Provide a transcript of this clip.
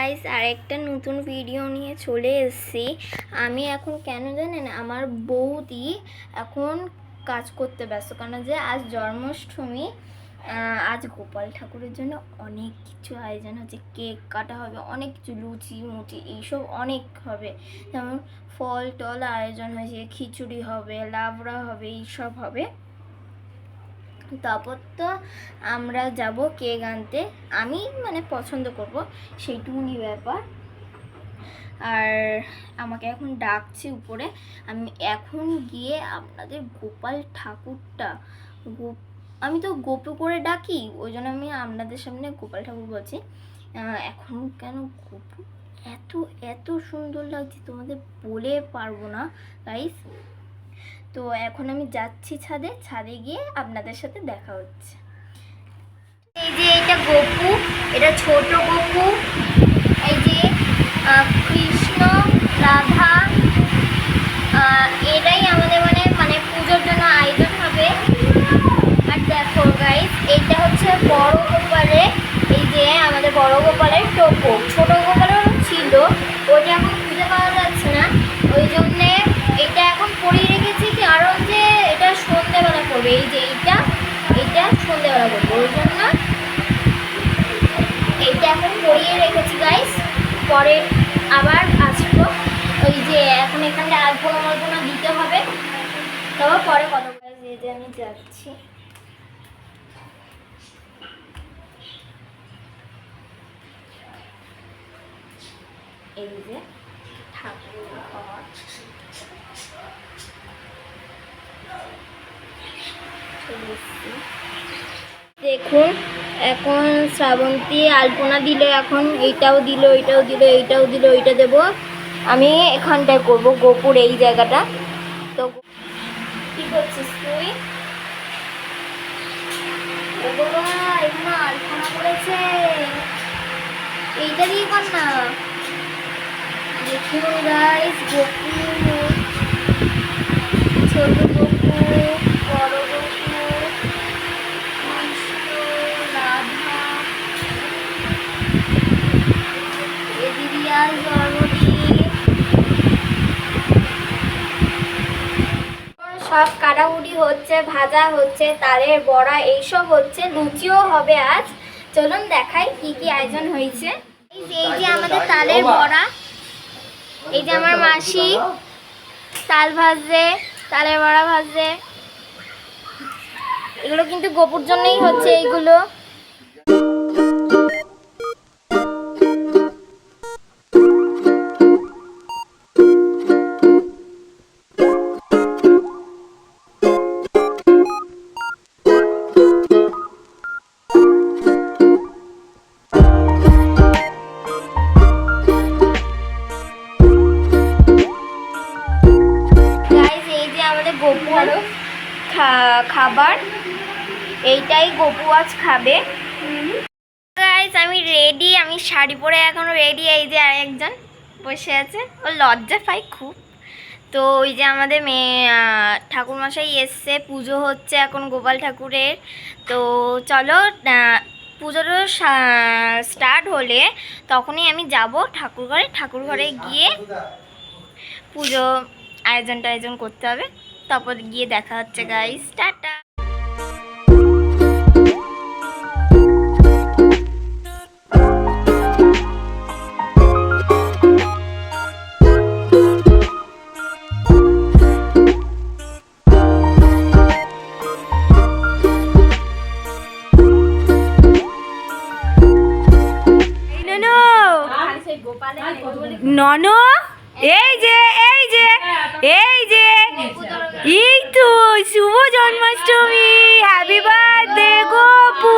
Guys, আরেকটা নতুন video নিয়ে চলে এসেছি। আমি এখন কেন জানেন, আমার বৌদি এখন কাজ করতে ব্যস্ত, কারণ যে আজ জন্মাষ্টমী। আজ গোপাল ঠাকুরের জন্য অনেক কিছু আয়োজন হচ্ছে, কেক কাটা হবে, অনেক কিছু লুচি মুচি এইসব অনেক হবে। যেমন ফল টল আয়োজন হয়েছে, খিচুড়ি হবে, লাবড়া হবে, এইসব হবে। তারপর তো আমরা যাব কেক আনতে, আমি মানে পছন্দ করব সেইটুকুনি ব্যাপার। আর আমাকে এখন ডাকছে উপরে, আমি এখন গিয়ে আপনাদের গোপাল ঠাকুরটা আমি তো গোপু করে ডাকি, ওই জন্য আমি আপনাদের সামনে গোপাল ঠাকুর বলছি। এখন কেন গোপু এত এত সুন্দর লাগছে তোমাদের বলে পারবো না গাইস। তো এখন আমি যাচ্ছি ছাদে গিয়ে আপনাদের সাথে দেখা হচ্ছে। এই যে এটা গোপু, এটা ছোট গোপু। এই যে কৃষ্ণ রাধা, এটাই আমাদের মানে পুজোর জন্য আয়োজন হবে। আর দেখো গাইস, এইটা হচ্ছে বড় গোপালের, এই যে আমাদের বড় গোপালের টোপো। ছোট গোপালেরও ছিল, ওইটা এখন খুঁজে পাওয়া যাচ্ছে না, ওই জন্যে এটা এখন পরিয়ে রেখেছি, কারণ যে এটা সন্ধ্যেবেলা করবে। এই যে এইটা সন্ধ্যেবেলা করবে, ওই জন্য এইটা এখন পরিয়ে রেখেছি গাইস। পরে আবার আসবো, ওই যে এখন এখানটা আলপনা দিতে হবে, তবে পরে কথা বলে। যে আমি যাচ্ছি, এই যে ঠাকুর ঘর। দেখুন এখন শ্রাবন্তী আলপনা দিল, এখন এইটাও দিল, এইটাও দিল, এইটাও দিল, এইটা দেব। আমি এখানটায় করব গোপুর এই জায়গাটা। তো কি করছিস তুই? ও বাবা, এখানে আলপনা করেছে, এইটা দিয়ে কর না। দেখুন গাইস, গোপু, ছোট গোপু, বড় গোপু, কৃষ্ণ রাধা, এদিরিয়ার জন্মদিন, সব কাটাকুটি হচ্ছে, ভাজা হচ্ছে, তালের বড়া এইসব হচ্ছে, লুচিও হবে আজ। চলুন দেখাই কি কি আয়োজন হয়েছে। এই যে আমাদের তালের বড়া, এই যে আমার মাসি তাল ভাজছে, তালের বড়া ভাজছে। এগুলো কিন্তু গোপুর জন্যই হচ্ছে এইগুলো। গোপু খাবার, এইটাই গোপু আজ খাবে। গাইস আমি রেডি, আমি শাড়ি পরে এখনো রেডি। এই যে আরেকজন বসে আছে, ও লজ্জা পাই খুব। তো ওই যে আমাদের ঠাকুরমশাই এসছে, পুজো হচ্ছে এখন গোপাল ঠাকুরের। তো চলো, পুজোটা স্টার্ট হলে তখনই আমি যাব ঠাকুর ঘরে গিয়ে পুজো আয়োজন করতে হবে। তারপর গিয়ে দেখা হচ্ছে গাইস, টাটা। ননো, এই যে এই তো শুভ জন্মাষ্টমী, হ্যাপি বার্থডে গোপু।